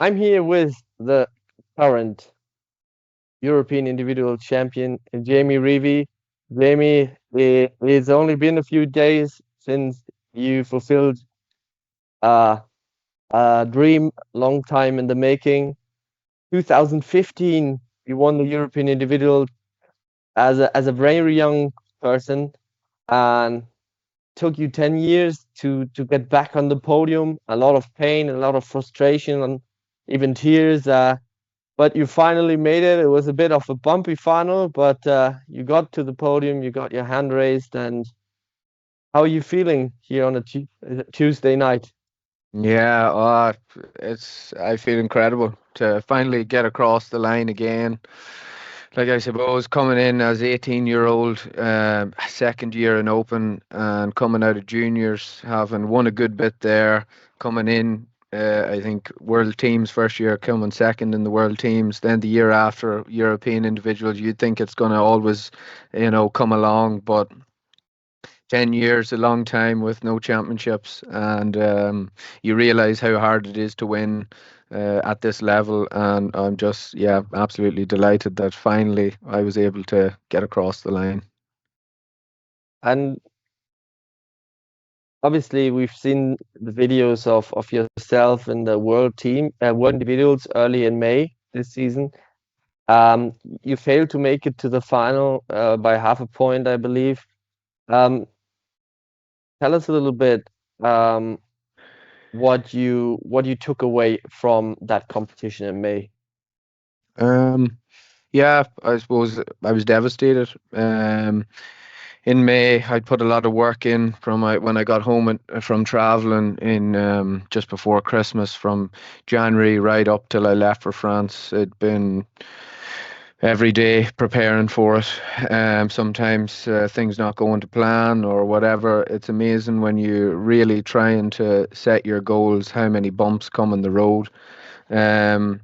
I'm here with the current European individual champion, Jamie Reavey. Jamie, it's only been a few days since you fulfilled uh, a dream, long time in the making. 2015, you won the European individual as a very young person, and took you 10 years to get back on the podium. A lot of pain, a lot of frustration, and even tears. But you finally made it. It was a bit of a bumpy final, but you got to the podium, you got your hand raised, and how are you feeling here on a Tuesday night? Yeah, I feel incredible to finally get across the line again. Like I suppose coming in as 18-year-old, second year in Open and coming out of juniors, having won a good bit there, coming in, I think World Teams first year, coming second in the World Teams, then the year after European individuals, you'd think it's going to always, come along, but 10 years, a long time with no championships, and you realize how hard it is to win at this level. And I'm just, yeah, absolutely delighted that finally I was able to get across the line. And obviously, we've seen the videos of yourself in the world team, world individuals early in May this season. Um, you failed to make it to the final by half a point, I believe. Um, Tell us a little bit um, what you took away from that competition in May. Um, yeah, I suppose I was devastated. In May, I'd put a lot of work in when I got home from traveling in just before Christmas, from January right up till I left for France. It'd been every day preparing for it. Sometimes things not going to plan or whatever. It's amazing when you really trying to set your goals, how many bumps come on the road. Um,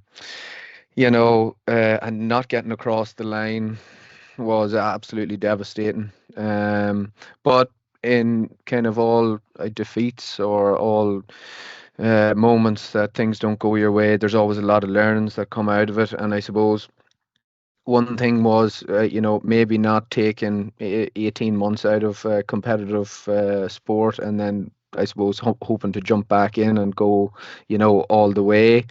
and not getting across the line was absolutely devastating. But in kind of all defeats or all moments that things don't go your way, there's always a lot of learnings that come out of it. And I suppose one thing was, maybe not taking 18 months out of competitive sport, and then I suppose hoping to jump back in and go, all the way.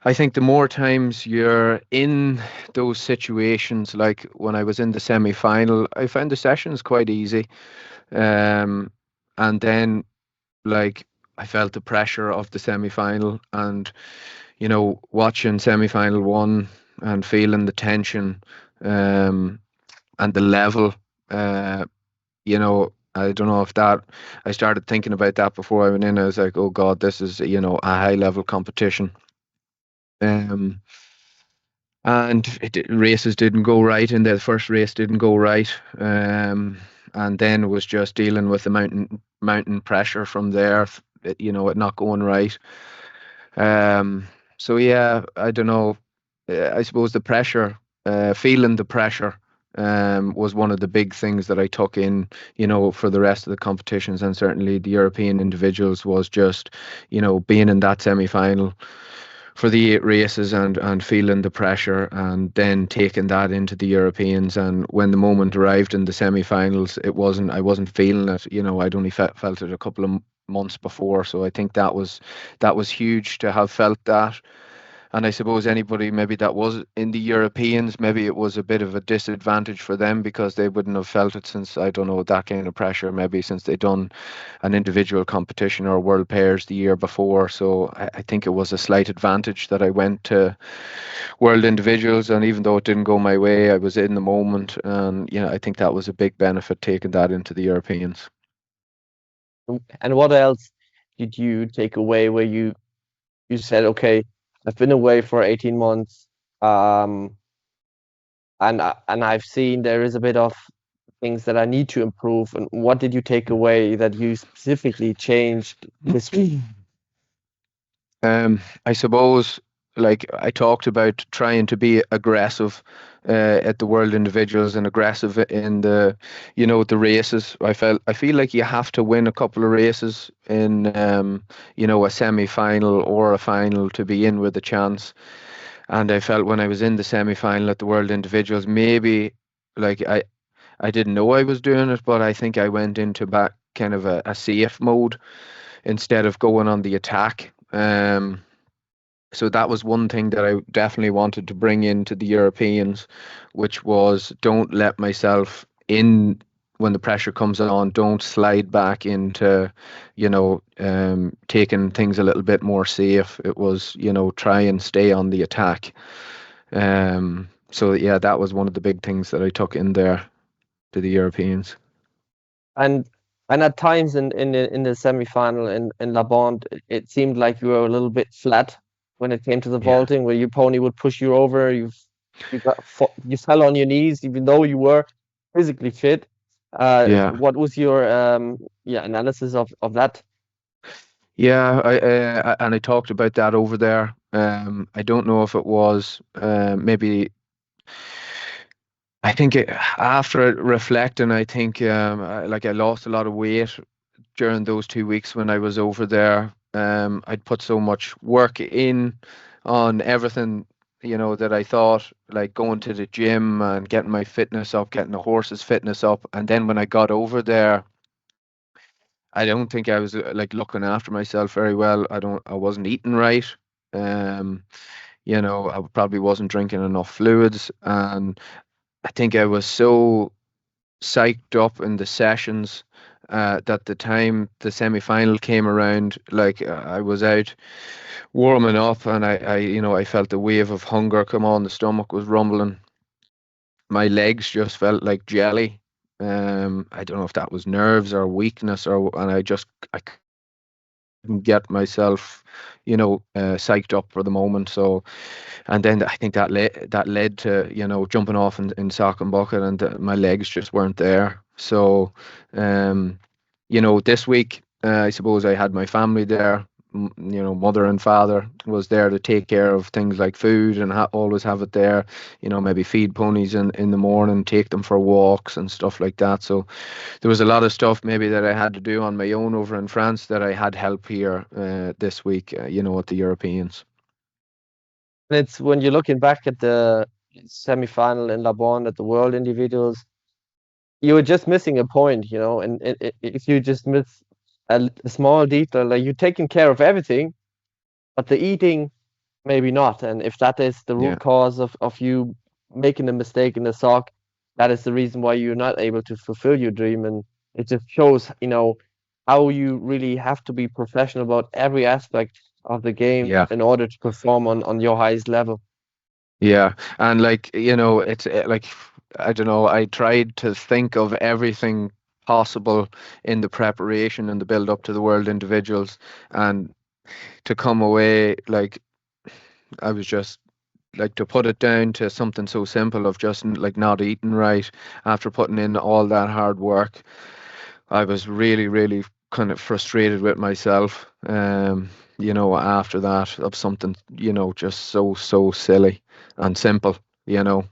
I think the more times you're in those situations, like when I was in the semi-final, I found the sessions quite easy. Um, and then, like, I felt the pressure of the semi-final, and watching semi-final one and feeling the tension, um, and the level. Uh, I don't know if that. I started thinking about that before I went in. I was like, oh God, this is a high level competition. Um, and races didn't go right, and the first race didn't go right. And then it was just dealing with the mountain pressure from there. It not going right. Um, so yeah, I don't know. I suppose the pressure, feeling the pressure, was one of the big things that I took in, for the rest of the competitions, and certainly the European individuals was just, being in that semi-final for the 8 races and feeling the pressure, and then taking that into the Europeans. And when the moment arrived in the semi-finals, I wasn't feeling it. I'd only felt it a couple of months before, so I think that was huge to have felt that. And I suppose anybody maybe that was in the Europeans, maybe it was a bit of a disadvantage for them because they wouldn't have felt it, since, I don't know, that kind of pressure, maybe since they'd done an individual competition or world pairs the year before. So I think it was a slight advantage that I went to world individuals, and even though it didn't go my way, I was in the moment, and I think that was a big benefit, taking that into the Europeans. And what else did you take away where you said, okay, I've been away for 18 months, um, and I've seen there is a bit of things that I need to improve. And what did you take away that you specifically changed this week? I suppose like I talked about trying to be aggressive at the World Individuals and aggressive in the races. I feel like you have to win a couple of races in a semi-final or a final to be in with a chance. And I felt when I was in the semi-final at the World Individuals, maybe like I didn't know I was doing it, but I think I went into back kind of a safe mode instead of going on the attack. So that was one thing that I definitely wanted to bring into the Europeans, which was don't let myself in when the pressure comes on, don't slide back into, taking things a little bit more safe. It was, try and stay on the attack. So yeah, that was one of the big things that I took in there to the Europeans. And at times in the semi-final in La Bande, it seemed like you were a little bit flat when it came to the Yeah. vaulting, where your pony would push you over. You fell on your knees, even though you were physically fit. Yeah. What was your analysis of that? Yeah, and I talked about that over there. I don't know if it was maybe. I think after reflecting, I think like I lost a lot of weight during those 2 weeks when I was over there. I'd put so much work in on everything, that I thought like going to the gym and getting my fitness up, getting the horse's fitness up, and then when I got over there. I don't think I was like looking after myself very well. I wasn't eating right. Um, I probably wasn't drinking enough fluids, and I think I was so psyched up in the sessions that the time the semi-final came around, like I was out warming up, and I felt the wave of hunger come on. The stomach was rumbling. My legs just felt like jelly. I don't know if that was nerves or weakness, and I get myself, psyched up for the moment. So, and then I think that led to jumping off in sock and bucket, and my legs just weren't there. So, um, this week I suppose I had my family there. Mother and father was there to take care of things like food and always have it there. Maybe feed ponies in the morning, take them for walks and stuff like that. So there was a lot of stuff maybe that I had to do on my own over in France that I had help here this week, at the Europeans. And it's when you're looking back at the semi-final in La Bande at the World Individuals, you were just missing a point, and if you just miss a small detail, like you're taking care of everything, but the eating maybe not. And if that is the Yeah, root cause of you making a mistake in the sock, that is the reason why you're not able to fulfill your dream. And it just shows, how you really have to be professional about every aspect of the game yeah, in order to perform on your highest level. yeah. And like, it's like, I don't know, I tried to think of everything possible in the preparation and the build up to the World Individuals, and to come away like I was just like to put it down to something so simple of just like not eating right after putting in all that hard work. I was really, really kind of frustrated with myself, after that of something, just so silly and simple, you know.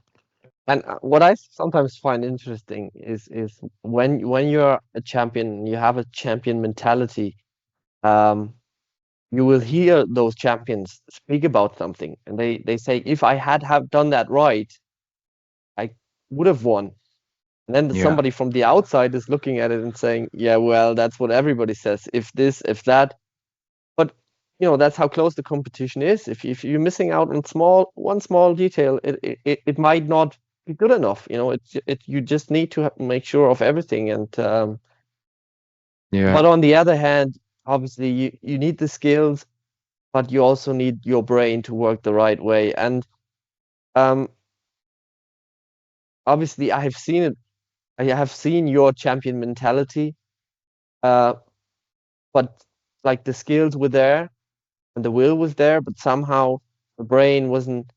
And what I sometimes find interesting is when you're a champion, you have a champion mentality. Um, you will hear those champions speak about something, and they say, if I had have done that right, I would have won. And then Yeah, somebody from the outside is looking at it and saying, yeah, well, that's what everybody says. If this, if that. But that's how close the competition is. If you're missing out on one small detail, it might not be good enough. You just need to make sure of everything. And yeah, but on the other hand, obviously you need the skills, but you also need your brain to work the right way. And um, obviously, I have seen it. I have seen your champion mentality. Uh, but like the skills were there and the will was there, but somehow the brain wasn't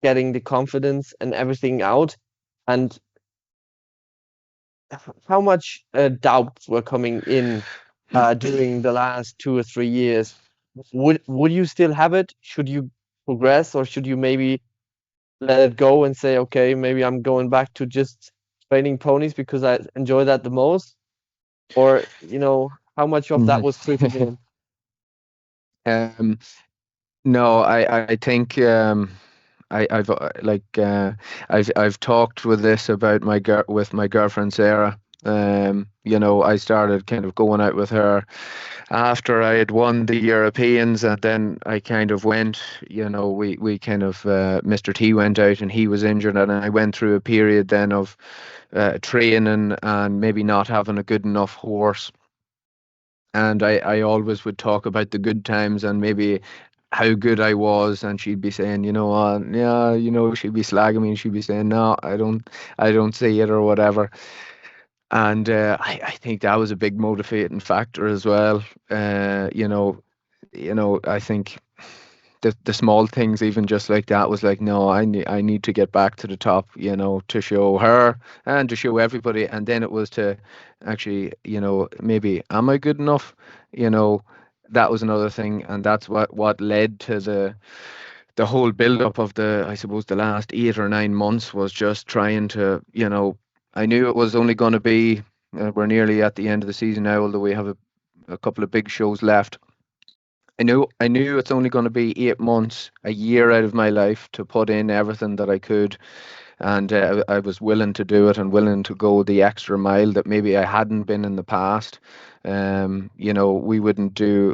getting the confidence and everything out. And how much doubts were coming in during the last 2 or 3 years? Would you still have it? Should you progress, or should you maybe let it go and say, okay, maybe I'm going back to just training ponies because I enjoy that the most? Or, how much of that Mhm. was creeping in? Um, no, I think I've I've talked with this about with my girlfriend Sarah. I started kind of going out with her after I had won the Europeans, and then I kind of went. We kind of Mr. T went out and he was injured, and I went through a period then of training and maybe not having a good enough horse. And I always would talk about the good times and maybe how good I was, and she'd be saying, yeah, she'd be slagging me, and she'd be saying, no, I don't see it or whatever. And I think that was a big motivating factor as well. I think the small things, even just like that, was like, no, I need to get back to the top, to show her and to show everybody. And then it was to actually, maybe am I good enough? You know, that was another thing, and that's what led to the whole build up of I suppose the last 8 or 9 months was just trying to, I knew it was only going to be. We're nearly at the end of the season now, although we have a couple of big shows left. I knew it's only going to be 8 months, a year out of my life to put in everything that I could, and I was willing to do it and willing to go the extra mile that maybe I hadn't been in the past. We wouldn't do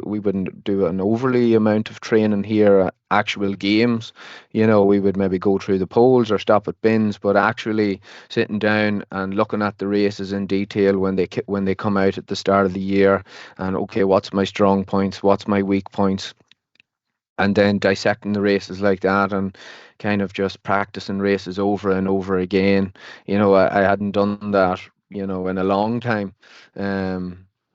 an overly amount of training here at actual games. We would maybe go through the poles or stop at bins, but actually sitting down and looking at the races in detail when they come out at the start of the year, and okay, what's my strong points, what's my weak points, and then dissecting the races like that and kind of just practicing races over and over again. I hadn't done that, in a long time.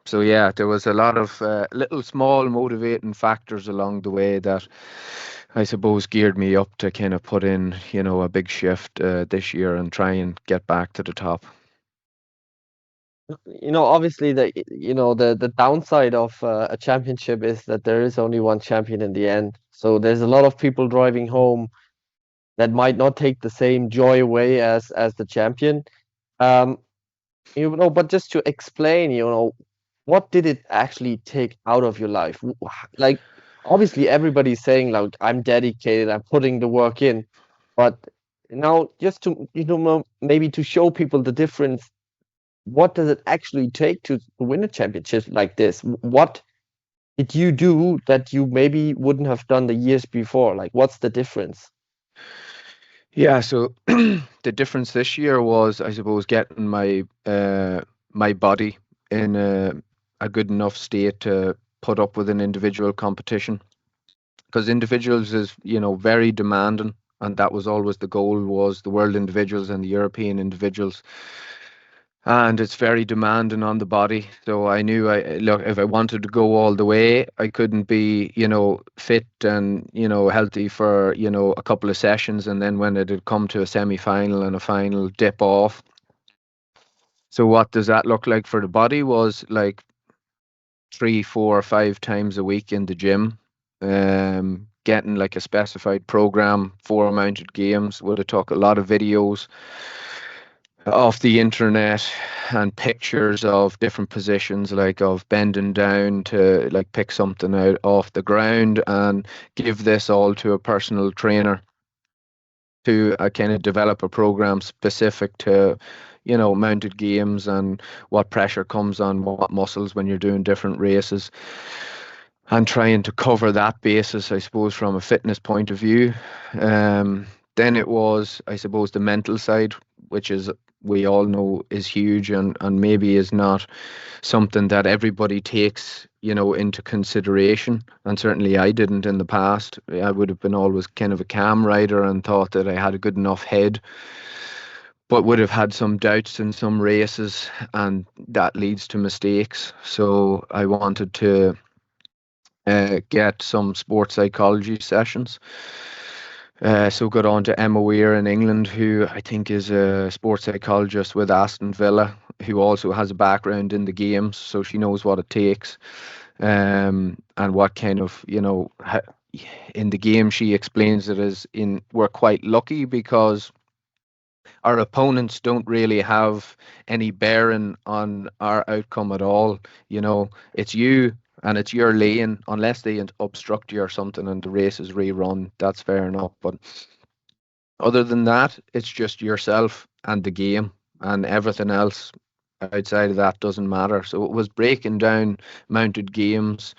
So yeah, there was a lot of little small motivating factors along the way that I suppose geared me up to kind of put in, a big shift this year and try and get back to the top. Obviously the downside of a championship is that there is only one champion in the end. So there's a lot of people driving home that might not take the same joy away as the champion. Um, but just to explain, what did it actually take out of your life? Like, obviously everybody's saying like, I'm dedicated, I'm putting the work in, but now just to, maybe to show people the difference, what does it actually take to win a championship like this? What did you do that you maybe wouldn't have done the years before? Like, what's the difference? Yeah, so the difference this year was, I suppose, getting my body in a good enough state to put up with an individual competition. Because individuals is, very demanding, and that was always the goal, was the world individuals and the European individuals. And it's very demanding on the body. So I knew, look, if I wanted to go all the way, I couldn't be, fit and, healthy for, a couple of sessions, and then when it had come to a semi-final and a final, dip off. So what does that look like for the body? Was like 3, 4, 5 times a week in the gym, getting like a specified program for mounted games. Would have took a lot of videos off the internet and pictures of different positions, like of bending down to like pick something out off the ground, and give this all to a personal trainer to kind of develop a program specific to, mounted games and what pressure comes on what muscles when you're doing different races, and trying to cover that basis, I suppose, from a fitness point of view. Then it was, I suppose, the mental side, which is, we all know, is huge, and maybe is not something that everybody takes, into consideration. And certainly I didn't in the past. I would have been always kind of a calm rider and thought that I had a good enough head, but would have had some doubts in some races, and that leads to mistakes. So I wanted to get some sports psychology sessions. So got on to Emma Weir in England, who I think is a sports psychologist with Aston Villa, who also has a background in the games, so she knows what it takes, and what kind of, in the game, she explains it as in we're quite lucky because our opponents don't really have any bearing on our outcome at all. It's you and it's your lane, unless they obstruct you or something and the race is rerun. That's fair enough. But other than that, it's just yourself and the game, and everything else outside of that doesn't matter. So it was breaking down mounted games,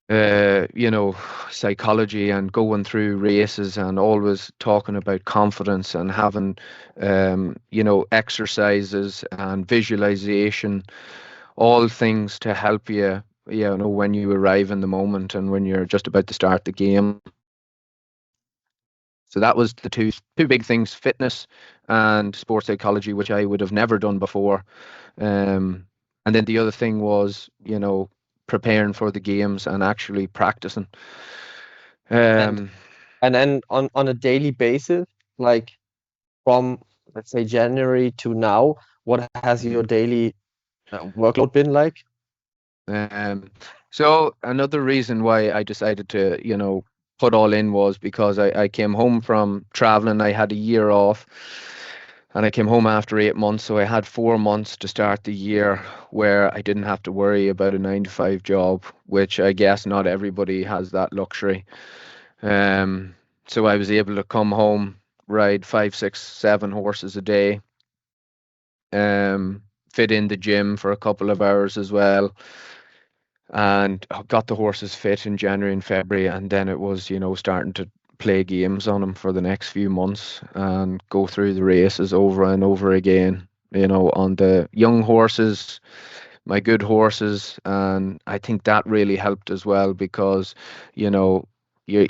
uh, you know, psychology and going through races and always talking about confidence and having, exercises and visualization, all things to help you, when you arrive in the moment and when you're just about to start the game. So that was the two big things: fitness and sports psychology, which I would have never done before. Um, and then the other thing was, preparing for the games and actually practicing. And Um, and then on a daily basis, like from let's say January to now, what has your mhm. daily workload been like? um, so another reason why I decided to, put all in was because I came home from traveling. I had a year off and I came home after 8 months. So I had 4 months to start the year where I didn't have to worry about a 9 to 5 job, which I guess not everybody has that luxury. Um, so I was able to come home, ride 5, 6, 7 horses a day, fit in the gym for a couple of hours as well, and got the horses fit in January and February, and then it was, starting to play games on them for the next few months and go through the races over and over again, on the young horses, my good horses. And I think that really helped as well because, you know, you're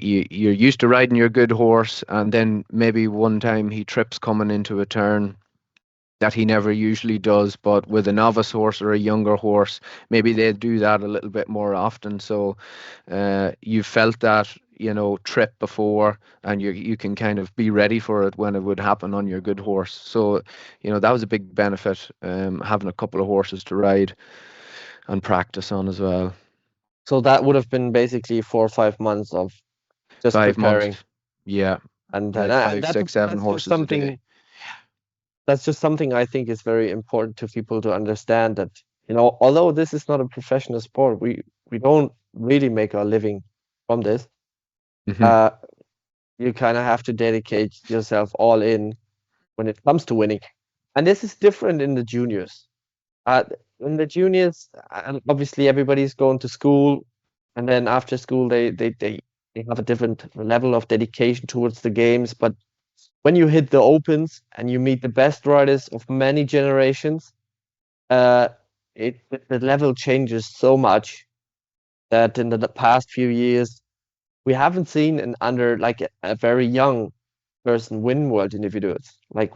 used to riding your good horse, and then maybe one time he trips coming into a turn that he never usually does. But with a novice horse or a younger horse, maybe they do that a little bit more often. So you felt that, trip before, and you can kind of be ready for it when it would happen on your good horse. So, that was a big benefit, having a couple of horses to ride and practice on as well. So that would have been basically 4 or 5 months of just 5 months, preparing, yeah, and like five, that's six, seven that's just horses a day. something I think is very important to people to understand that, although this is not a professional sport, we don't really make our living from this. Hmm. Uh, you kind of have to dedicate yourself all in when it comes to winning, and this is different in the juniors. Uh, in the juniors, obviously everybody's going to school, and then after school they have a different level of dedication towards the games. But when you hit the opens and you meet the best riders of many generations, uh, the level changes so much that in the past few years we haven't seen an under like a very young person win world individuals. Like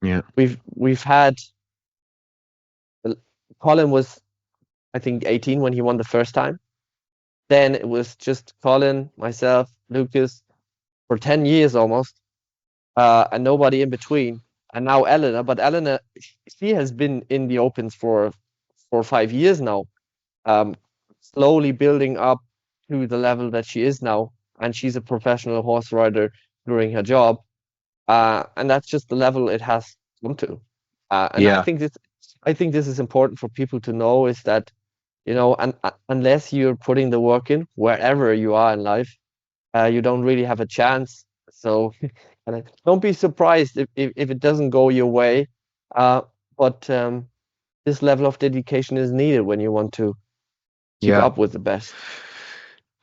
Yeah. we've had Colin was I think 18 when he won the first time. Then it was just Colin, myself, Lucas for 10 years almost, and nobody in between. And now Eleanor, but Eleanor, she has been in the opens for 4 or 5 years now, um, slowly building up to the level that she is now. And she's a professional horse rider doing her job. And that's just the level it has come to. And Yeah. I think this is important for people to know is that, and unless you're putting the work in wherever you are in life, you don't really have a chance. So and don't be surprised if it doesn't go your way. Uh, but this level of dedication is needed when you want to keep Yeah. up with the best.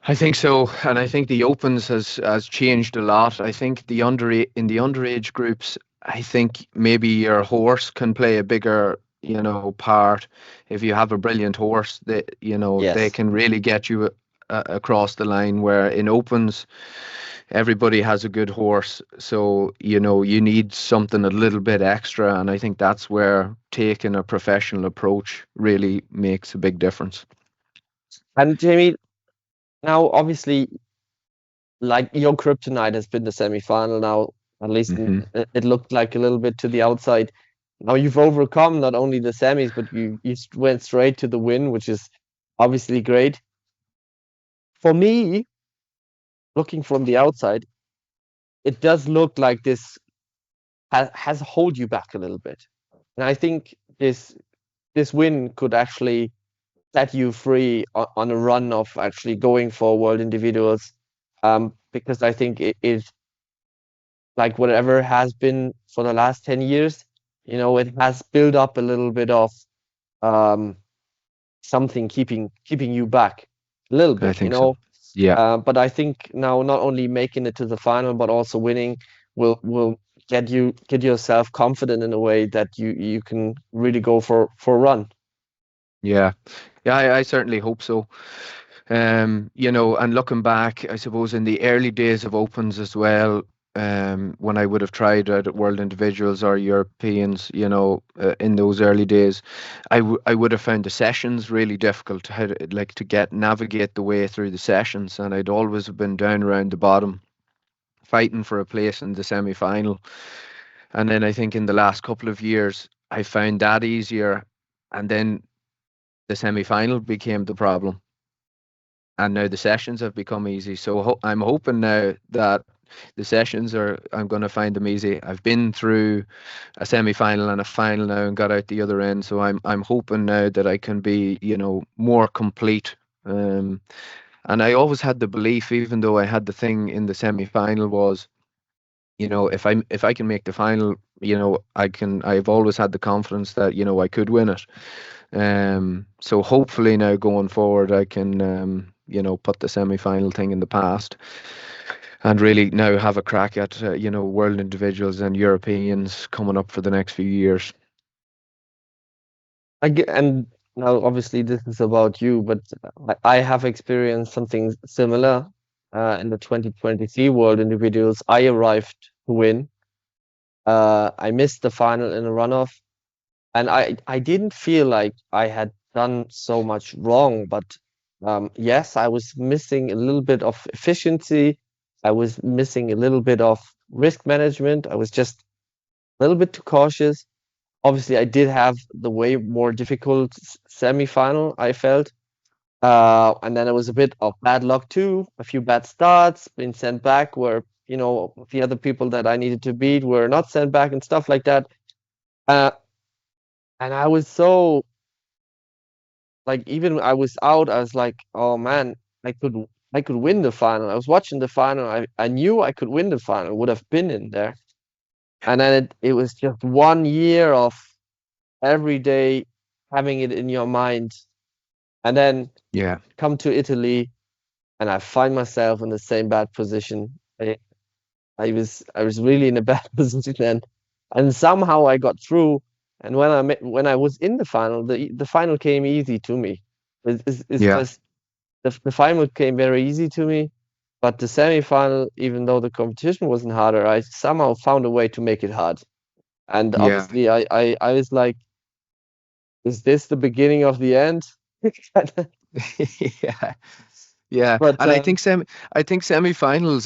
I think so, and I think the opens has changed a lot. I think in the underage groups, I think maybe your horse can play a bigger, part. If you have a brilliant horse, they Yes. can really get you across the line. Where in opens, everybody has a good horse, so you need something a little bit extra, and I think that's where taking a professional approach really makes a big difference. And Jamie, now obviously, like your kryptonite has been the semi-final now. At least Hmm. it looked like a little bit to the outside. Now you've overcome not only the semis, but you went straight to the win, which is obviously great. For me, looking from the outside, it does look like this has hold you back a little bit. And I think this win could actually set you free on a run of actually going for world individuals. Because I think it is like whatever has been for the last 10 years, it has built up a little bit of um, something keeping you back a little I bit, think so. Yeah. But I think now not only making it to the final, but also winning will get yourself confident in a way that you can really go for a run. Yeah. Yeah, I certainly hope so. And looking back, I suppose in the early days of Opens as well, when I would have tried out at World Individuals or Europeans, in those early days, I would have found the sessions really difficult, how to, like to navigate the way through the sessions, and I'd always have been down around the bottom, fighting for a place in the semi-final. And then I think in the last couple of years, I found that easier, and then the semi-final became the problem, and now the sessions have become easy. So I'm hoping now that the sessions I'm going to find them easy. I've been through a semi-final and a final now and got out the other end. So I'm hoping now that I can be, more complete. Um, and I always had the belief, even though I had the thing in the semi-final, was, if I can make the final, I've always had the confidence that, I could win it. So hopefully now going forward, I can, put the semi-final thing in the past and really now have a crack at, world individuals and Europeans coming up for the next few years. And now obviously this is about you, but I have experienced something similar in the 2023 World Individuals. I arrived to win. I missed the final in a runoff, and I didn't feel like I had done so much wrong, but yes, I was missing a little bit of efficiency. I was missing a little bit of risk management. I was just a little bit too cautious. Obviously, I did have the way more difficult semi-final, I felt. And then it was a bit of bad luck too, a few bad starts, being sent back where, the other people that I needed to beat were not sent back and stuff like that. Uh, and I was so like, even I was out, I was like, oh man, I could win the final. I was watching the final. I knew I could win the final, would have been in there. And then it was just 1 year of every day having it in your mind. And then Yeah. come to Italy and I find myself in the same bad position. I was really in a bad position then. And somehow I got through. And when I was in the final, the final came easy to me. It's Yeah. just the final came very easy to me. But the semi-final, even though the competition wasn't harder, I somehow found a way to make it hard. And Yeah. obviously I was like, is this the beginning of the end? Yeah. Yeah, But and I think semifinals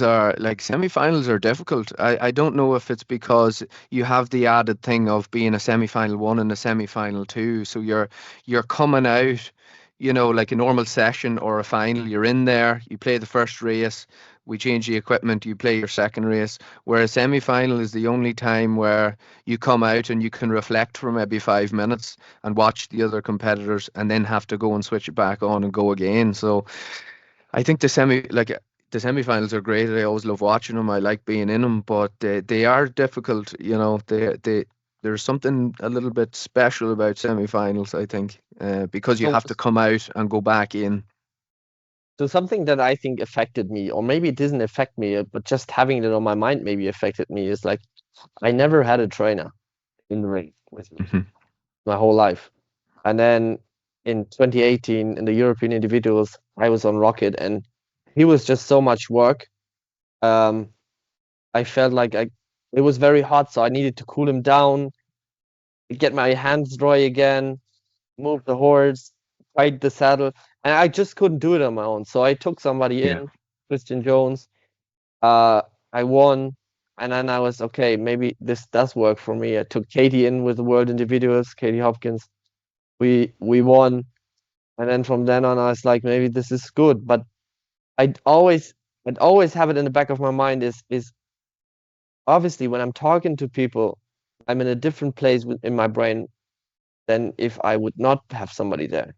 are difficult. I don't know if it's because you have the added thing of being a semifinal one and a semifinal two, so you're coming out, like a normal session or a final. You're in there, you play the first race, we change the equipment, you play your second race. Whereas semifinal is the only time where you come out and you can reflect for maybe 5 minutes and watch the other competitors, and then have to go and switch it back on and go again. So. I think the semifinals are great. I always love watching them. I like being in them, but they are difficult. There's something a little bit special about semifinals, I think, because you so, have to come out and go back in. so something that I think affected me, or maybe it didn't affect me, but just having it on my mind maybe affected me, is like I never had a trainer in the ring with me Mhm. my whole life. And then in 2018, in the European individuals, I was on Rocket, and he was just so much work. Um, I felt like it was very hot, so I needed to cool him down, get my hands dry again, move the horse, ride the saddle, and I just couldn't do it on my own. So I took somebody Yeah, in, Christian Jones. Uh, I won, and then I was okay. Maybe this does work for me. I took Katie in with the World Individuals, Katie Hopkins. We won, and then from then on, I was like, maybe this is good. But I always and always have it in the back of my mind is obviously when I'm talking to people, I'm in a different place in my brain than if I would not have somebody there.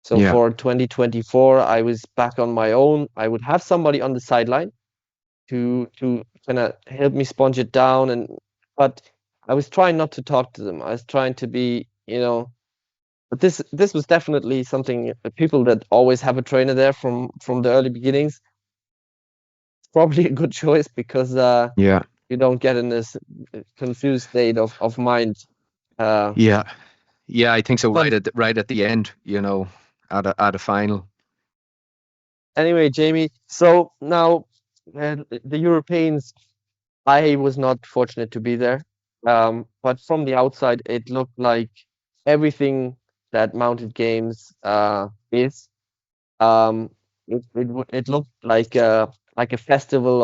So Yeah. for 2024, I was back on my own. I would have somebody on the sideline to kind of help me sponge it down, and but I was trying not to talk to them. I was trying to be, but this was definitely something people that always have a trainer there from the early beginnings. It's probably a good choice because Yeah. you don't get in this confused state of mind. Uh, Yeah. Yeah, I think so. but Right at the end, at a final. anyway, Jamie, so now the Europeans, I was not fortunate to be there. But from the outside, it looked like everything that Mounted Games is. Um, it looked like a festival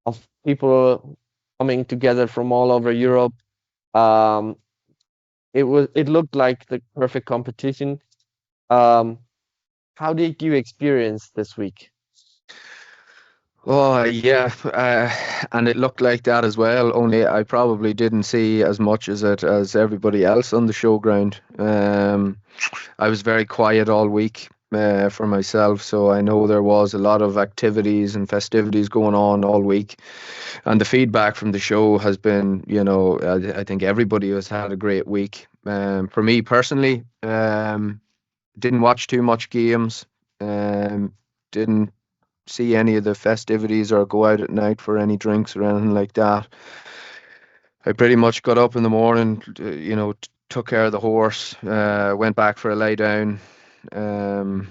of people coming together from all over Europe. Um, it looked like the perfect competition. Um, how did you experience this week? Oh yeah, and it looked like that as well. Only I probably didn't see as much as it as everybody else on the showground. I was very quiet all week for myself, so I know there was a lot of activities and festivities going on all week. And the feedback from the show has been, I think everybody has had a great week. For me personally, didn't watch too much games. Didn't see any of the festivities or go out at night for any drinks or anything like that. I pretty much got up in the morning, took care of the horse, went back for a lay down, um,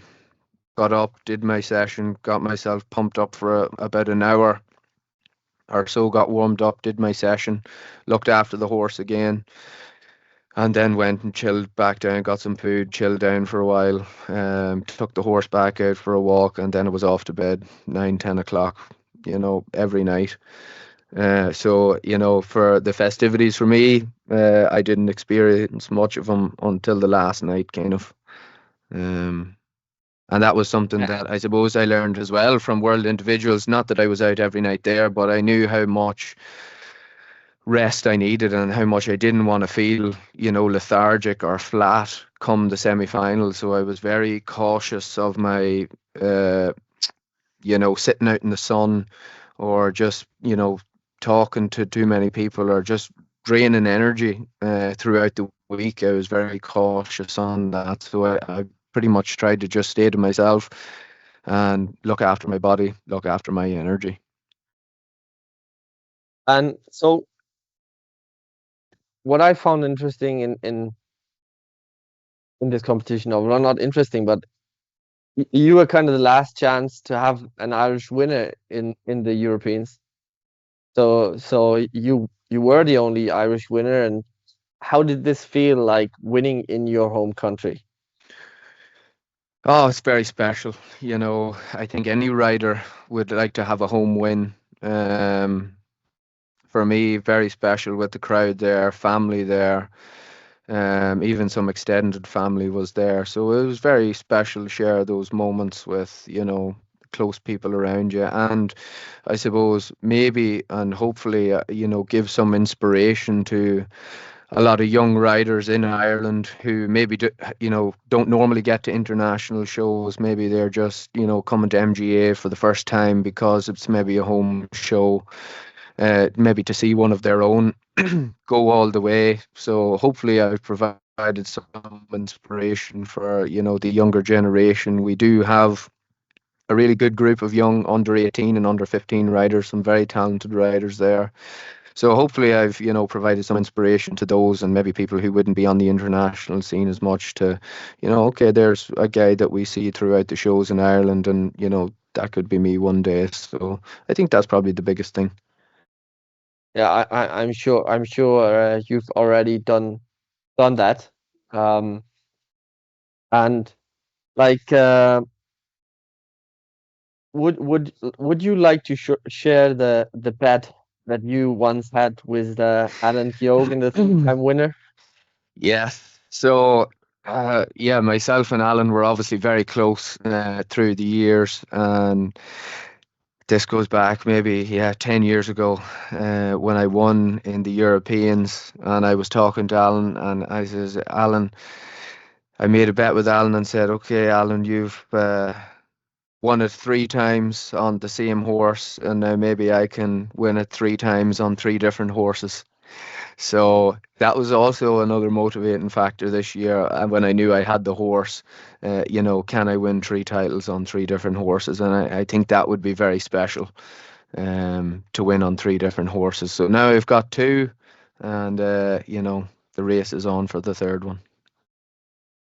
got up, did my session, got myself pumped up for about an hour or so, got warmed up, did my session, looked after the horse again, and then went and chilled back down, got some food, chilled down for a while, took the horse back out for a walk, and then it was off to bed, 9, 10 o'clock, every night. So, for the festivities for me, I didn't experience much of them until the last night, kind of. Um, and that was something Yeah. that I suppose I learned as well from World Individuals. Not that I was out every night there, but I knew how much rest I needed and how much I didn't want to feel, lethargic or flat come the semi-final. So I was very cautious of my, uh, sitting out in the sun or just, talking to too many people or just draining energy throughout the week. I was very cautious on that. So I pretty much tried to just stay to myself and look after my body, look after my energy. And so what I found interesting in this competition, or well, not interesting, but you were kind of the last chance to have an Irish winner in the Europeans. So you were the only Irish winner, and how did this feel like winning in your home country? Oh, it's very special. I think any rider would like to have a home win. Um, for me, very special with the crowd there, family there, even some extended family was there. So it was very special to share those moments with, close people around you. And I suppose maybe and hopefully, give some inspiration to a lot of young riders in Ireland who maybe don't normally get to international shows. Maybe they're just coming to MGA for the first time because it's maybe a home show, maybe to see one of their own go all the way. So hopefully I've provided some inspiration for the younger generation. We do have a really good group of young under 18 and under 15 riders, some very talented riders there. So hopefully I've, provided some inspiration to those and maybe people who wouldn't be on the international scene as much to, okay, there's a guy that we see throughout the shows in Ireland and, that could be me one day. So I think that's probably the biggest thing. Yeah, I'm sure you've already done that. Um, and like would you like to share the bet that you once had with Alan Keoghan, the three-time winner? Yes. So, yeah, myself and Alan were obviously very close through the years, and this goes back maybe, yeah, 10 years ago, when I won in the Europeans, and I was talking to Alan, and I says, Alan, I made a bet with Alan and said, okay, Alan, you've won it three times on the same horse, and now maybe I can win it three times on three different horses. So that was also another motivating factor this year. And when I knew I had the horse, can I win three titles on three different horses? And I think that would be very special, to win on three different horses. So now I've got two, and the race is on for the third one.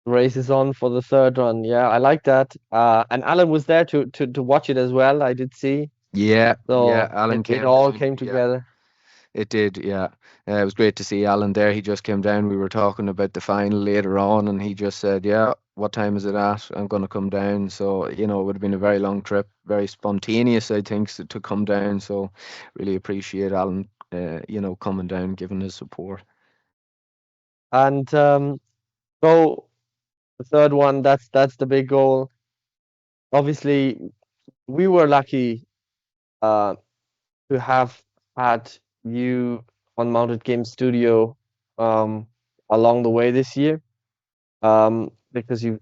Race is on for the third one. Yeah, I like that. And Alan was there to watch it as well. I did see. Yeah, yeah. So Alan it came all down. came Yeah. together. It did, yeah. It was great to see Alan there. He just came down. We were talking about the final later on, and he just said, "Yeah, what time is it at? I'm going to come down." So, it would have been a very long trip, very spontaneous, I think, to come down. So, really appreciate Alan, coming down, giving his support. And so the third one, that's the big goal. Obviously, we were lucky uh, to have had you on Mounted Game Studio um, along the way this year, because you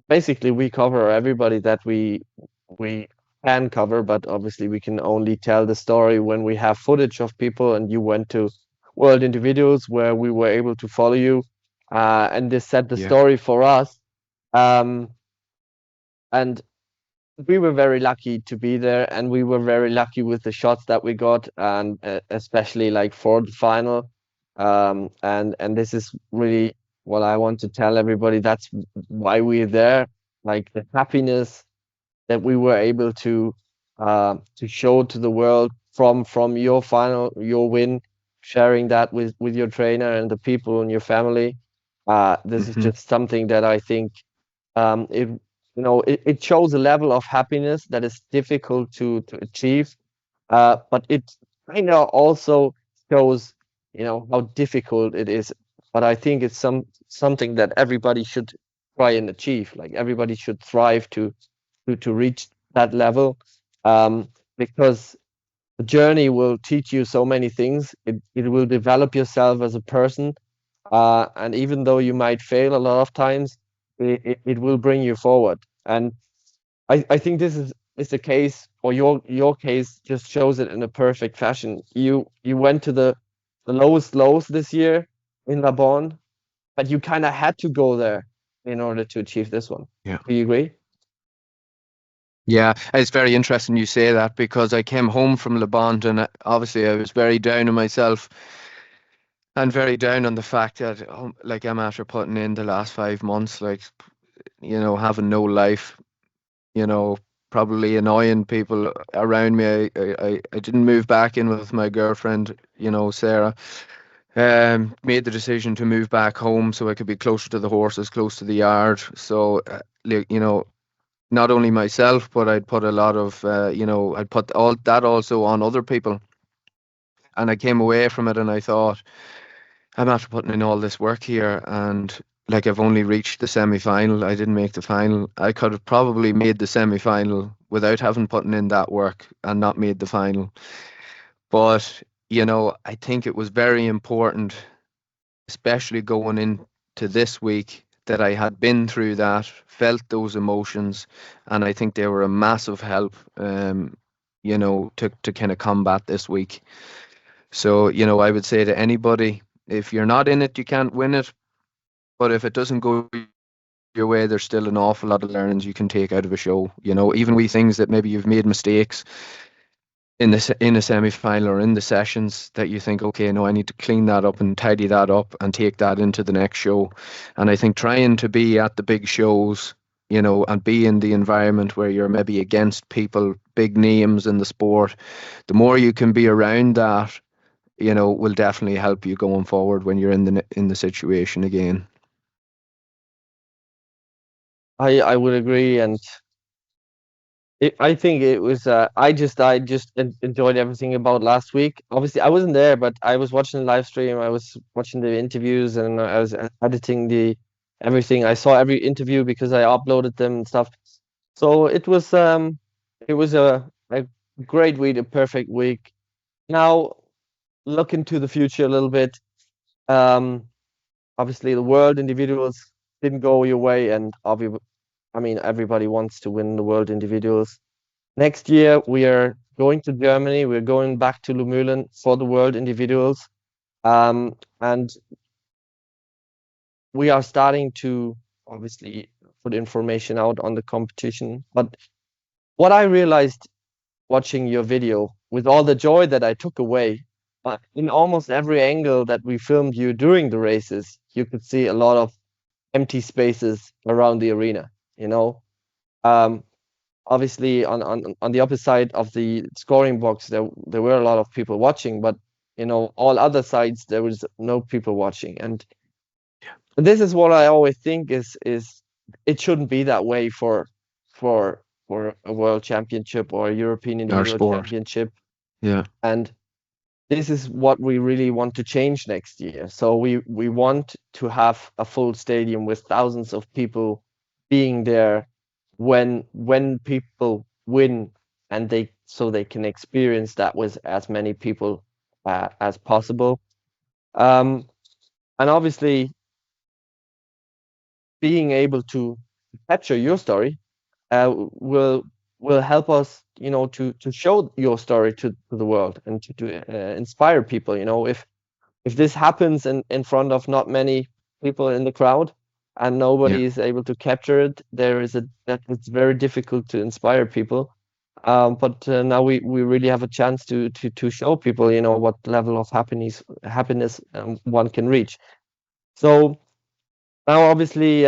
basically we cover everybody that we can cover, but obviously we can only tell the story when we have footage of people. And you went to World Individuals where we were able to follow you, and this set the Yeah. story for us. Um, and we were very lucky to be there, and we were very lucky with the shots that we got, and especially like for the final. And this is really what I want to tell everybody. That's why we're there. Like the happiness that we were able to show to the world from your final, your win, sharing that with your trainer and the people in your family. This is Hmm. just something that I think it it shows a level of happiness that is difficult to achieve, but it kind of also shows how difficult it is. But I think it's something that everybody should try and achieve. Like everybody should strive to reach that level, because the journey will teach you so many things. It will develop yourself as a person, and even though you might fail a lot of times, it will bring you forward. And I think this is the case, or your case just shows it in a perfect fashion. You went to the lowest lows this year in Labon, but you kind of had to go there in order to achieve this one. Yeah. Do you agree? Yeah, it's very interesting you say that, because I came home from Lebanon, and obviously I was very down on myself and very down on the fact that, like, I'm after putting in the last 5 months, like, having no life, you know, probably annoying people around me. I didn't move back in with my girlfriend, Sarah. Made the decision to move back home so I could be closer to the horses, close to the yard. So, not only myself, but I'd put a lot of, I'd put all that also on other people. And I came away from it and I thought, I'm after putting in all this work here, and like, I've only reached the semi-final. I didn't make the final. I could have probably made the semi-final without having put in that work and not made the final. But, I think it was very important, especially going into this week, that I had been through that, felt those emotions, and I think they were a massive help, to kind of combat this week. So, I would say to anybody, if you're not in it, you can't win it. But if it doesn't go your way, there's still an awful lot of learnings you can take out of a show. Even wee things that maybe you've made mistakes in a semi-final or in the sessions, that you think, okay, no, I need to clean that up and tidy that up and take that into the next show. And I think trying to be at the big shows, and be in the environment where you're maybe against people, big names in the sport, the more you can be around that, will definitely help you going forward when you're in the situation again. I would agree, and I think it was. I just enjoyed everything about last week. Obviously, I wasn't there, but I was watching the live stream. I was watching the interviews, and I was editing the everything. I saw every interview because I uploaded them and stuff. So it was a great week, a perfect week. Now, look into the future a little bit. Um, Obviously, the world individuals didn't go your way, and I mean, everybody wants to win the world individuals. Next year, we are going to Germany. We're going back to Lumülen for the world individuals. And we are starting to obviously put information out on the competition. But what I realized watching your video, with all the joy that I took away, in almost every angle that we filmed you during the races, you could see a lot of empty spaces around the arena, you know. Um, Obviously on the opposite side of the scoring box, there were a lot of people watching, but all other sides there was no people watching. And this is what I always think is it shouldn't be that way for a world championship or a European Our individual sport. championship. Yeah. And this is what we really want to change next year. So we want to have a full stadium with thousands of people being there when people win, and they can experience that with as many people as possible. Um, and obviously, being able to capture your story will help us, to show your story to the world and to inspire people. If this happens in front of not many people in the crowd and Yeah. nobody is able to capture it, that it's very difficult to inspire people. But now we really have a chance to show people, what level of happiness one can reach. So now, obviously,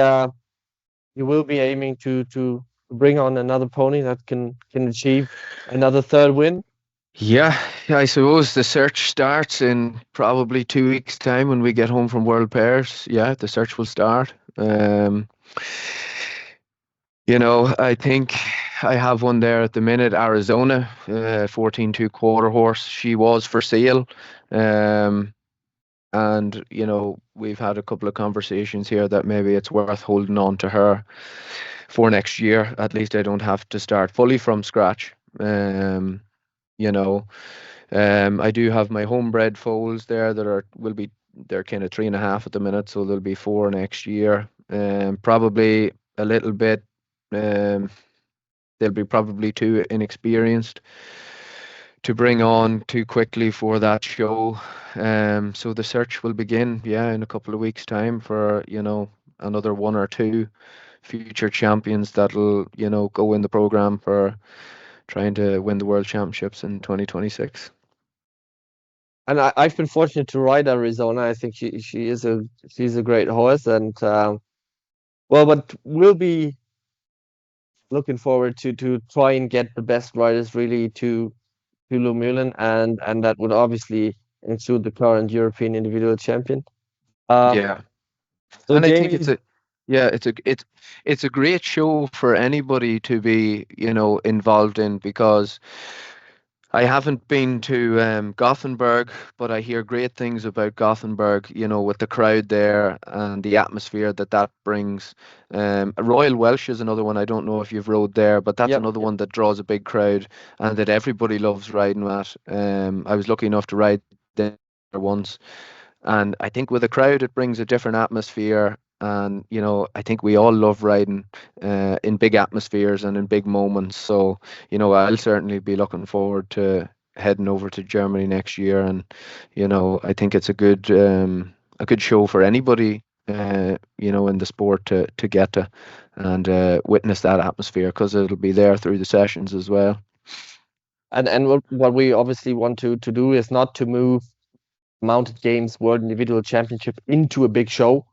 you will be aiming to bring on another pony that can achieve another third win. Yeah, I suppose the search starts in probably 2 weeks' time when we get home from World Pairs. Yeah, the search will start. I think I have one there at the minute, Arizona, 14-2 quarter horse. She was for sale. Um, and, we've had a couple of conversations here that maybe it's worth holding on to her for next year. At least I don't have to start fully from scratch. You know, I do have my homebred foals there that they're kind of 3.5 at the minute, so there'll be 4 next year. Probably a little bit. Um, they'll be probably too inexperienced to bring on too quickly for that show. So the search will begin, yeah, in a couple of weeks' time for another one or two future champions that'll go in the program for trying to win the world championships in 2026. And I've been fortunate to ride Arizona. I think she's a great horse, and well, but we'll be looking forward to try and get the best riders really to Lumülen, and that would obviously include the current European individual champion. Uh, Yeah. so And I think Jamie, it's a great show for anybody to be, involved in, because I haven't been to Gothenburg, but I hear great things about Gothenburg, with the crowd there and the atmosphere that brings. Royal Welsh is another one. I don't know if you've rode there, but that's yep. another one that draws a big crowd and that everybody loves riding at. I was lucky enough to ride there once, and I think with a crowd, it brings a different atmosphere. And, I think we all love riding in big atmospheres and in big moments. So, I'll certainly be looking forward to heading over to Germany next year. And, I think it's a good show for anybody, in the sport to get to and witness that atmosphere, because it'll be there through the sessions as well. And what we obviously want to do is not to move Mounted Games World Individual Championship into a big show,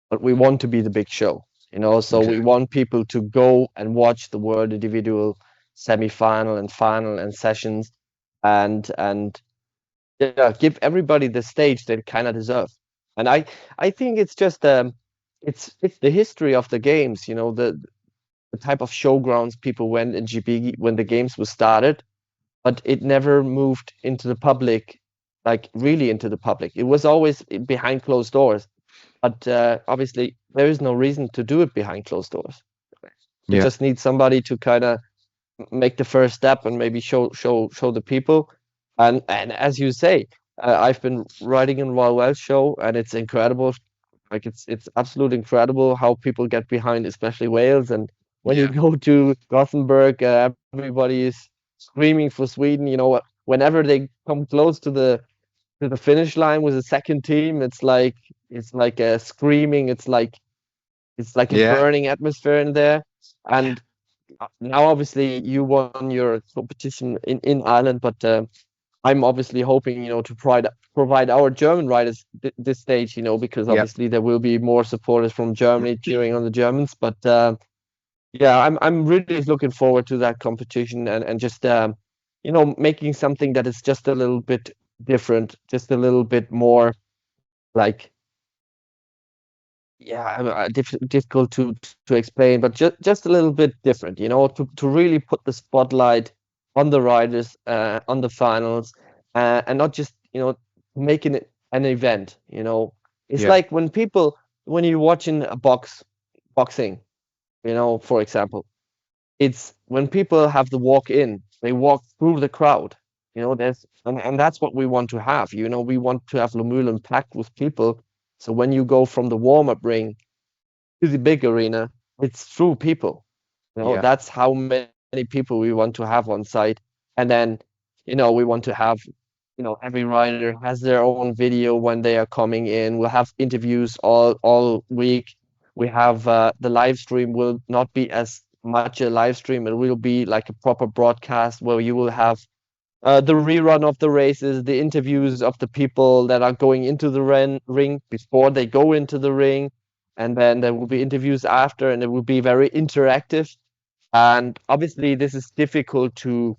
but we want to be the big show. So we Exactly. want people to go and watch the World Individual semi-final and final and sessions, and yeah, give everybody the stage they kind of deserve. And I think it's just it's the history of the games. The type of showgrounds people went in GB when the games were started, but it never moved into the public, like really into the public. It was always behind closed doors. But obviously, there is no reason to do it behind closed doors. You Yeah. just need somebody to kind of make the first step and maybe show the people. And as you say, I've been riding in Royal Welsh show, and it's incredible. Like it's absolutely incredible how people get behind, especially Wales. And when you Yeah. go to Gothenburg, everybody is screaming for Sweden. Whenever they come close to the finish line with the second team, it's like a screaming. It's like a Yeah. burning atmosphere in there. And now, obviously, you won your competition in Ireland, but I'm obviously hoping, to provide our German riders this stage, because Yeah. obviously there will be more supporters from Germany cheering on the Germans. But yeah, I'm really looking forward to that competition, and just making something that is just a little bit different, just a little bit more like, yeah, difficult to explain, but just a little bit different, to really put the spotlight on the riders, on the finals, and not just, making it an event. It's Yeah. like when you're watching a boxing, for example, it's when people have the walk in, they walk through the crowd. And that's what we want to have. We want to have Lumulan packed with people. So when you go from the warm-up ring to the big arena, it's through people. Yeah. That's how many people we want to have on site. And then, we want to have, every rider has their own video when they are coming in. We'll have interviews all week. We have the live stream will not be as much a live stream. It will be like a proper broadcast where you will have the rerun of the races, the interviews of the people that are going into the ring before they go into the ring, and then there will be interviews after, and it will be very interactive. And obviously, this is difficult to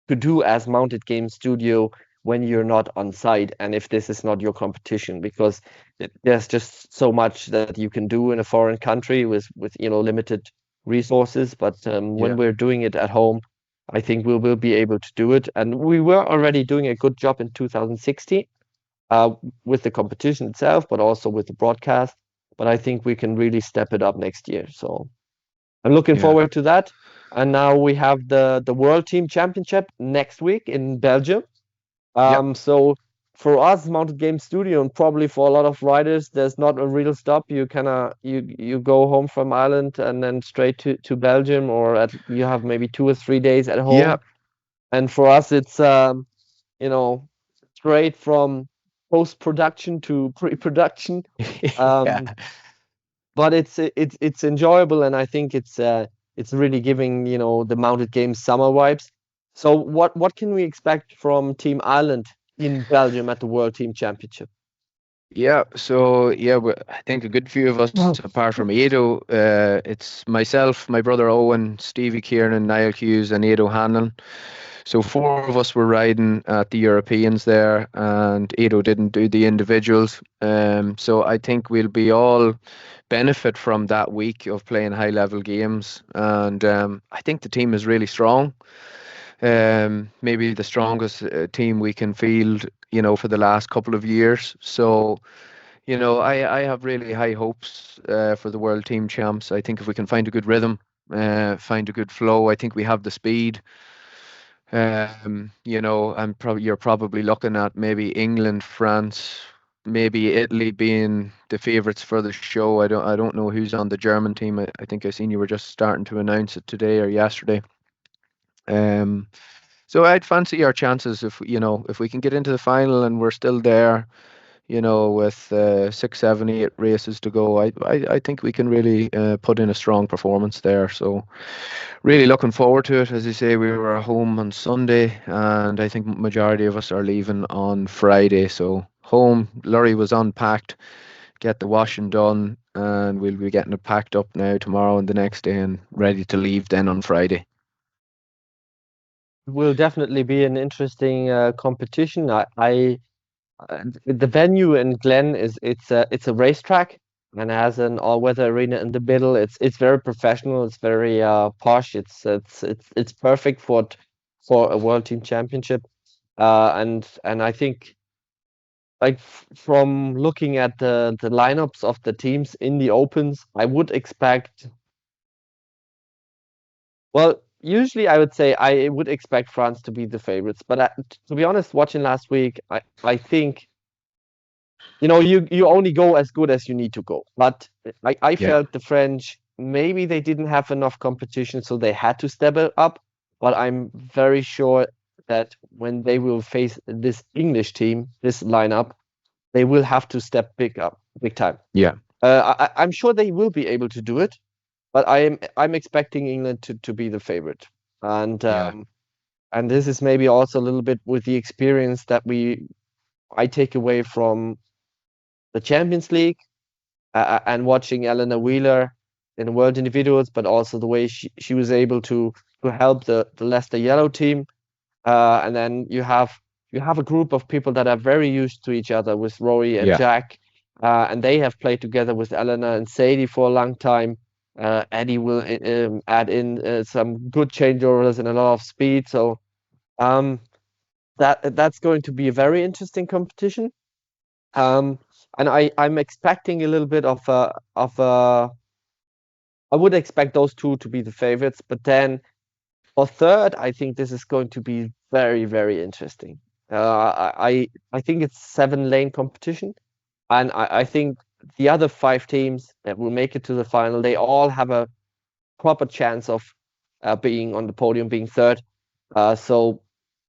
do as mounted game studio when you're not on site, and if this is not your competition, because there's just so much that you can do in a foreign country with limited resources. But when Yeah. we're doing it at home, I think we will be able to do it, and we were already doing a good job in 2016, uh, with the competition itself, but also with the broadcast. But I think we can really step it up next year. So I'm looking Yeah. forward to that. And now we have the World Team Championship next week in Belgium. Yeah. So for us, Mounted Game Studio, and probably for a lot of riders, there's not a real stop. You kind of you go home from Ireland and then straight to Belgium, or you have maybe 2 or 3 days at Yeah. home. And for us, it's you know straight from post-production to pre-production. Yeah. Um, but it's enjoyable, and I think it's really giving the mounted games summer vibes. So what can we expect from Team Ireland in Belgium at the World Team Championship? Yeah, so yeah, I think a good few of us, apart from Edo, it's myself, my brother Owen, Stevie Kieran, Niall Hughes, and Edo Hanlon. So four of us were riding at the Europeans there, and Edo didn't do the individuals. So I think we'll be all benefit from that week of playing high level games, and I think the team is really strong. Maybe the strongest team we can field, for the last couple of years. So, I have really high hopes for the World Team Champs. I think if we can find a good rhythm, find a good flow, I think we have the speed. You're probably looking at maybe England, France, maybe Italy being the favourites for the show. I don't know who's on the German team. I think I seen you were just starting to announce it today or yesterday. Um, so I'd fancy our chances if we can get into the final and we're still there, with 6, 7, 8 races to go. I think we can really put in a strong performance there. So really looking forward to it. As you say, we were home on Sunday, and I think majority of us are leaving on Friday. So home, Lurry was unpacked, get the washing done, and we'll be getting it packed up now tomorrow and the next day, and ready to leave then on Friday. Will definitely be an interesting competition. The venue in Glen it's a racetrack, and has an all-weather arena in the middle. It's very professional. It's very posh. It's perfect for a World Team Championship. And I think, like, from looking at the lineups of the teams in the opens, I would expect, well, usually I would say I would expect France to be the favorites, but to be honest, watching last week, I think you only go as good as you need to go. But I Yeah, felt the French maybe they didn't have enough competition, so they had to step it up. But I'm very sure that when they will face this English team, this lineup, they will have to step big time. yeah, I'm sure they will be able to do it, but I'm expecting England to be the favorite, and yeah, um, and this is maybe also a little bit with the experience that I take away from the Champions League and watching Eleanor Wheeler in World Individuals, but also the way she was able to help the Leicester Yellow team. And then you have a group of people that are very used to each other with Rory and yeah, Jack, and they have played together with Eleanor and Sadie for a long time. Eddie will add in some good changeovers and a lot of speed. So um, that's going to be a very interesting competition. Um, and I'm expecting a little bit of I would expect those two to be the favorites, but then for third, I think this is going to be very, very interesting. I think it's 7 lane competition, and I think the other 5 teams that will make it to the final, they all have a proper chance of being on the podium, being third. So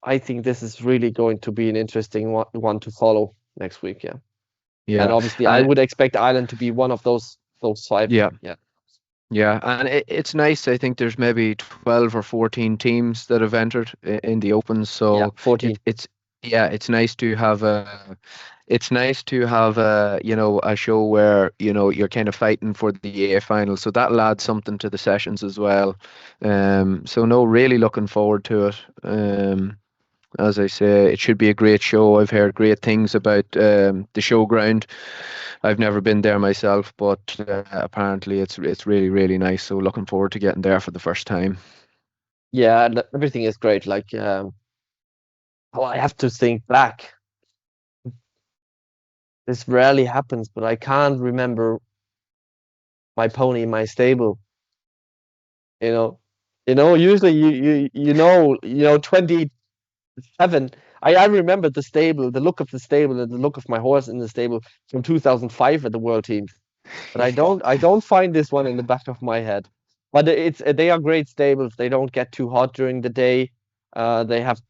I think this is really going to be an interesting one to follow next week. Yeah, and yeah, obviously I and would expect Ireland to be one of those 5. yeah. Yeah, Yeah, and it's nice. I think there's maybe 12 or 14 teams that have entered in the Open, yeah, so 14. it's yeah, it's nice to have a show where you're kind of fighting for the A final, so that'll add something to the sessions as well. So no, really looking forward to it. As I say, it should be a great show. I've heard great things about the showground. I've never been there myself, but apparently it's really really nice. So looking forward to getting there for the first time. Yeah, and everything is great. Like, oh, I have to think back. This rarely happens, but I can't remember my pony in my stable. You know, Usually you know 27. I remember the stable, the look of the stable, and the look of my horse in the stable from 2005 at the World Teams. But I don't find this one in the back of my head. But they are great stables. They don't get too hot during the day. They have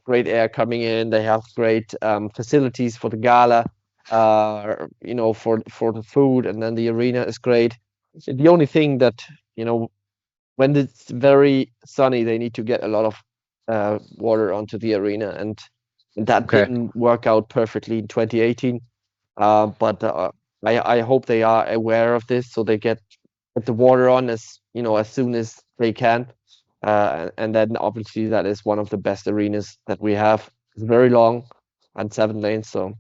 great air coming in. They have great facilities for the gala. For the food, and then the arena is great. The only thing that you know when it's very sunny, they need to get a lot of water onto the arena, and that Okay. didn't work out perfectly in 2018. But I hope they are aware of this, so they get the water on as soon as they can. And then obviously that is one of the best arenas that we have. It's very long and 7 lanes, so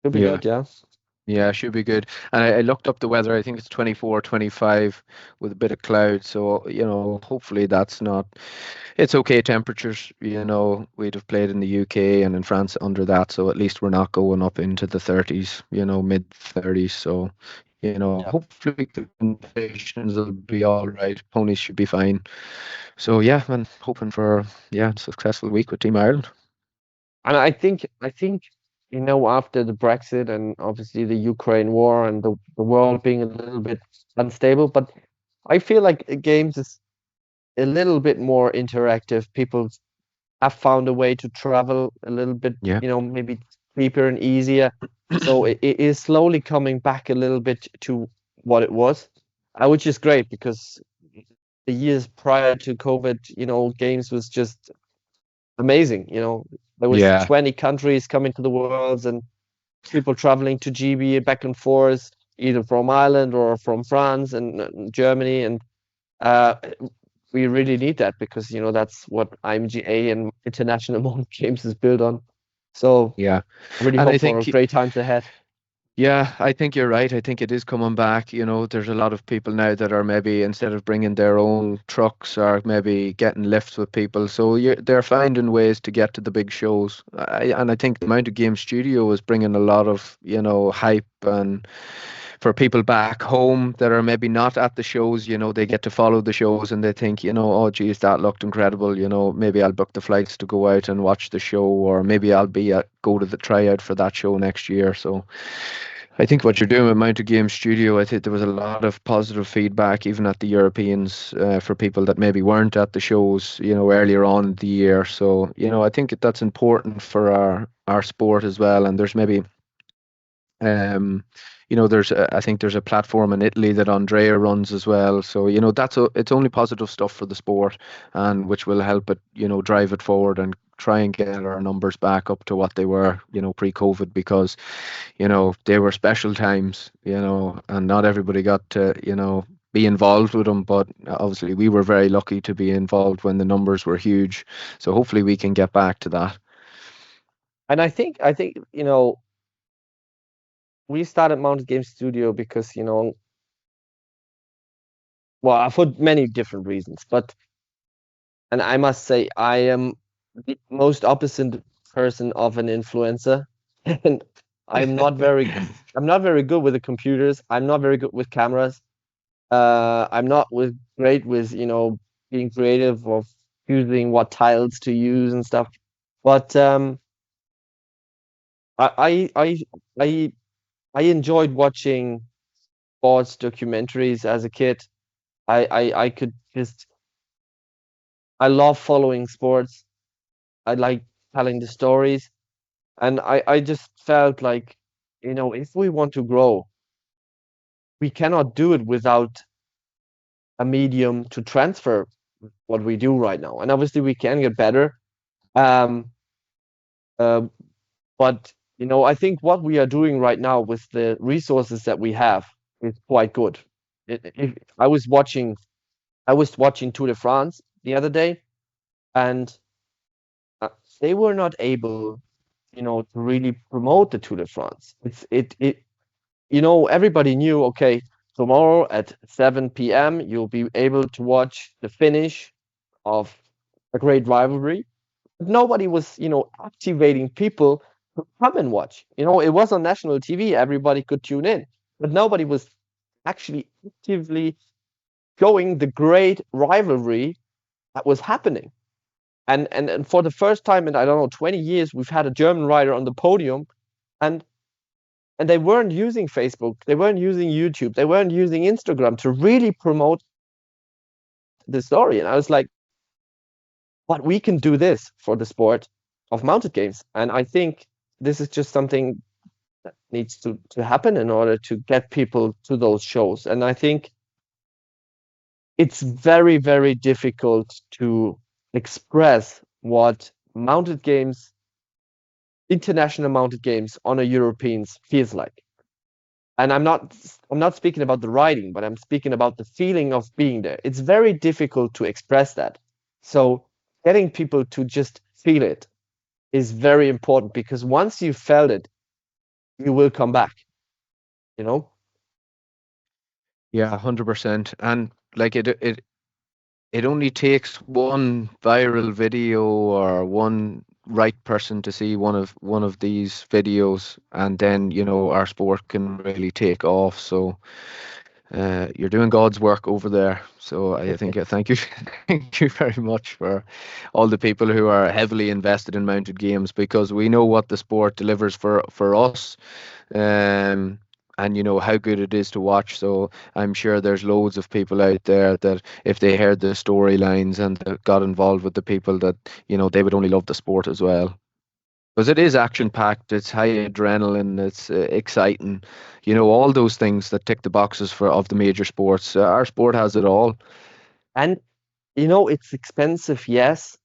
it'll be Yeah. good, yeah. Yeah, should be good. And I looked up the weather. I think it's 24, 25 with a bit of cloud. So, hopefully that's not, it's okay temperatures. We'd have played in the UK and in France under that. So at least we're not going up into the 30s, mid 30s. So, Yeah. hopefully the conditions will be all right. Ponies should be fine. So, yeah, I'm hoping for, yeah, a successful week with Team Ireland. And I think after the Brexit and obviously the Ukraine war and the world being a little bit unstable, but I feel like games is a little bit more interactive. People have found a way to travel a little bit, Yeah. maybe cheaper and easier. So it is slowly coming back a little bit to what it was, which is great because the years prior to COVID, games was just amazing. There was Yeah. 20 countries coming to the Worlds and people traveling to GB back and forth, either from Ireland or from France and Germany, and uh, we really need that because that's what IMGA and International Moment Games is built on. So Yeah. I really And I hope for think great times ahead. Yeah, I think you're right. I think it is coming back. There's a lot of people now that are maybe instead of bringing their own trucks or maybe getting lifts with people. So they're finding ways to get to the big shows. And I think the Mountain Game Studio is bringing a lot of, hype and for people back home that are maybe not at the shows, they get to follow the shows and they think, oh, geez, that looked incredible. Maybe I'll book the flights to go out and watch the show, or maybe I'll go to the tryout for that show next year. So I think what you're doing with Mounted Game Studio, I think there was a lot of positive feedback, even at the Europeans, for people that maybe weren't at the shows, earlier on in the year. So, I think that's important for our sport as well. And there's maybe um, I think there's a platform in Italy that Andrea runs as well. So, it's only positive stuff for the sport, and which will help it, drive it forward and try and get our numbers back up to what they were, pre-COVID, because, they were special times, and not everybody got to, be involved with them. But obviously we were very lucky to be involved when the numbers were huge. So hopefully we can get back to that. And I think, we started Mounted Game Studio because, well, for many different reasons, and I must say, I am the most opposite person of an influencer, and I'm not very good with the computers. I'm not very good with cameras. I'm not great with, being creative or choosing what tiles to use and stuff. But I I I I I enjoyed watching sports documentaries as a kid. I could just I love following sports. I like telling the stories, and I just felt like, if we want to grow, we cannot do it without a medium to transfer what we do right now. And obviously, we can get better. Um, uh, but I think what we are doing right now with the resources that we have is quite good. If I was watching Tour de France the other day, and uh, they were not able, to really promote the Tour de France. Everybody knew, okay, tomorrow at 7 p.m. you'll be able to watch the finish of a great rivalry. But nobody was, activating people to come and watch. It was on national TV, everybody could tune in, but nobody was actually actively showing the great rivalry that was happening. And for the first time in, I don't know, 20 years, we've had a German rider on the podium, and they weren't using Facebook, they weren't using YouTube, they weren't using Instagram to really promote the story. And I was like, but we can do this for the sport of mounted games. And I think this is just something that needs to happen in order to get people to those shows. And I think it's very, very difficult to express what mounted games, international mounted games on a Europeans feels like. And I'm not speaking about the riding, but I'm speaking about the feeling of being there. It's very difficult to express that. So getting people to just feel it is very important, because once you felt it, you will come back, you know? Yeah, 100%. And like it only takes one viral video or one right person to see one of these videos, and then our sport can really take off. So you're doing God's work over there. So I think thank you, thank you very much for all the people who are heavily invested in mounted games, because we know what the sport delivers for us. Um, and how good it is to watch. So I'm sure there's loads of people out there that if they heard the storylines and got involved with the people, that they would only love the sport as well. Because it is action packed, it's high adrenaline, it's exciting, all those things that tick the boxes for of the major sports. Our sport has it all. And it's expensive, yes,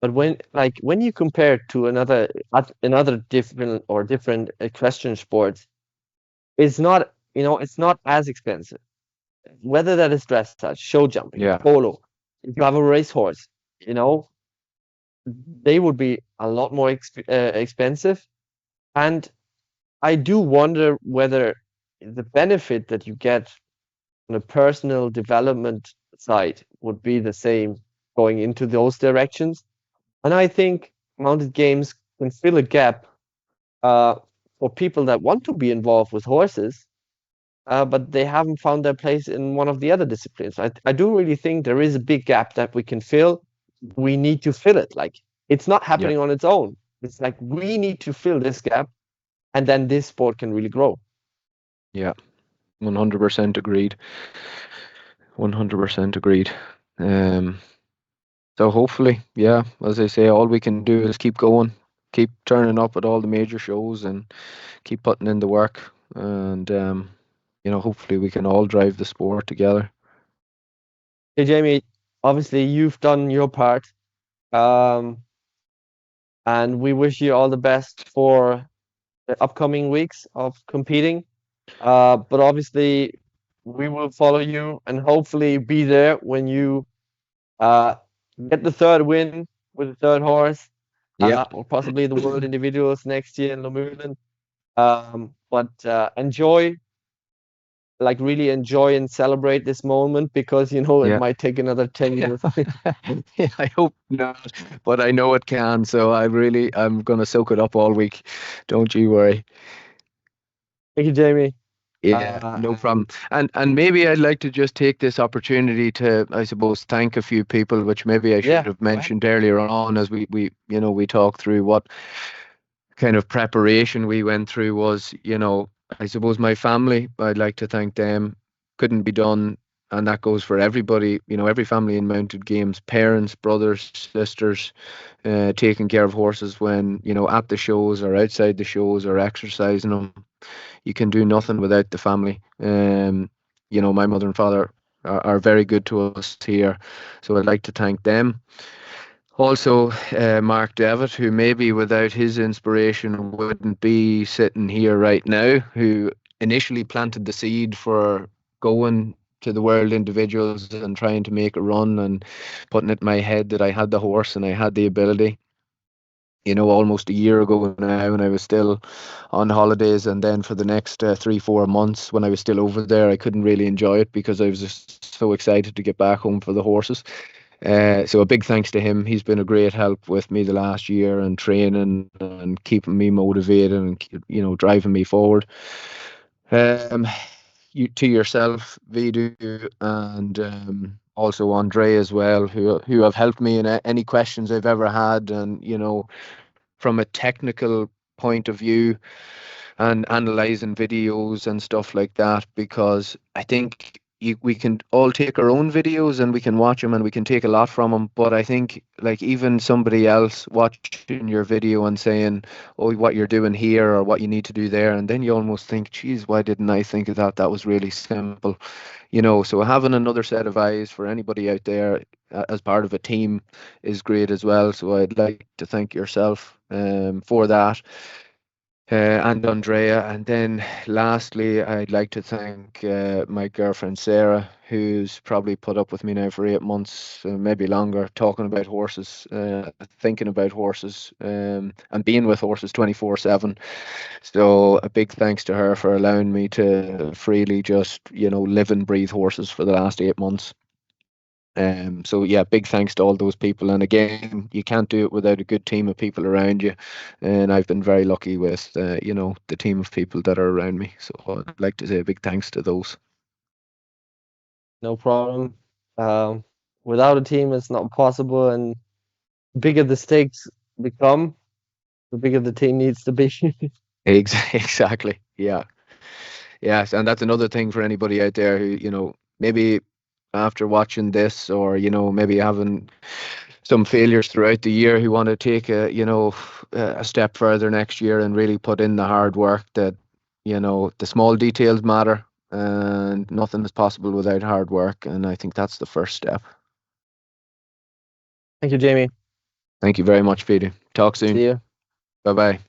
but when you compare it to another different equestrian sports, it's not as expensive. Whether that is dressage, show jumping, Yeah. polo, if you have a racehorse, you know, they would be a lot more expensive. And I do wonder whether the benefit that you get on a personal development side would be the same going into those directions. And I think mounted games can fill a gap uh, for people that want to be involved with horses, but they haven't found their place in one of the other disciplines. I do really think there is a big gap that we can fill. We need to fill it. Like, it's not Yeah, happening on its own. It's like we need to fill this gap, and then this sport can really grow. yeah, 100% agreed. 100% agreed. Um, so hopefully, yeah, as I say, all we can do is keep going, keep turning up at all the major shows, and keep putting in the work. And hopefully we can all drive the sport together. Hey, Jamie, obviously you've done your part, um, and we wish you all the best for the upcoming weeks of competing. But obviously, we will follow you and hopefully be there when you uh, get the third win with the third horse, Yeah, or possibly the World Individuals next year in Lomulen. But enjoy, like really enjoy and celebrate this moment because you know it yeah. might take another 10 years. Yeah, I hope not, but I know it can. So I'm gonna soak it up all week. Don't you worry. Thank you, Jamie. Yeah, no And problem. And maybe I'd like to just take this opportunity to, I suppose, thank a few people, which maybe I should yeah, have go ahead. mentioned earlier on as we talked through what kind of preparation we went through was, I suppose my family, I'd like to thank them. Couldn't be done, and that goes for everybody, every family in mounted games, parents, brothers, sisters, taking care of horses when, at the shows or outside the shows or exercising them. You can do nothing without the family. My mother and father are very good to us here, so I'd like to thank them. Also, Mark Devitt, who maybe without his inspiration wouldn't be sitting here right now, who initially planted the seed for going to the World Individuals and trying to make a run and putting it in my head that I had the horse and I had the ability. Almost a year ago now, when I was still on holidays, and then for the next 3, 4 months when I was still over there, I couldn't really enjoy it because I was just so excited to get back home for the horses. So a big thanks to him. He's been a great help with me the last year and training and keeping me motivated and driving me forward. Um, you to yourself, Vidu, and also Andre as well, who have helped me in any questions I've ever had, and from a technical point of view and analyzing videos and stuff like that, because I think we can all take our own videos and we can watch them and we can take a lot from them. But I think like even somebody else watching your video and saying, "Oh, what you're doing here or what you need to do there," and then you almost think, "Geez, why didn't I think of that? That was really simple." So having another set of eyes for anybody out there as part of a team is great as well. So I'd like to thank yourself for that, and Andrea. And then lastly, I'd like to thank my girlfriend Sarah, who's probably put up with me now for 8 months, maybe longer, talking about horses, thinking about horses, and being with horses 24/7. So a big thanks to her for allowing me to freely just, live and breathe horses for the last 8 months. So yeah, big thanks to all those people. And again, you can't do it without a good team of people around you. And I've been very lucky with, the team of people that are around me. So I'd like to say a big thanks to those. No problem. Um, Without a team, it's not possible, and the bigger the stakes become, the bigger the team needs to be. Exactly. Yeah. Yes. And that's another thing for anybody out there who, maybe after watching this or, maybe having some failures throughout the year who want to take a step further next year and really put in the hard work that the small details matter and nothing is possible without hard work, and I think that's the first step. Thank you, Jamie. Thank you very much, Peter. Talk soon. See you. Bye bye.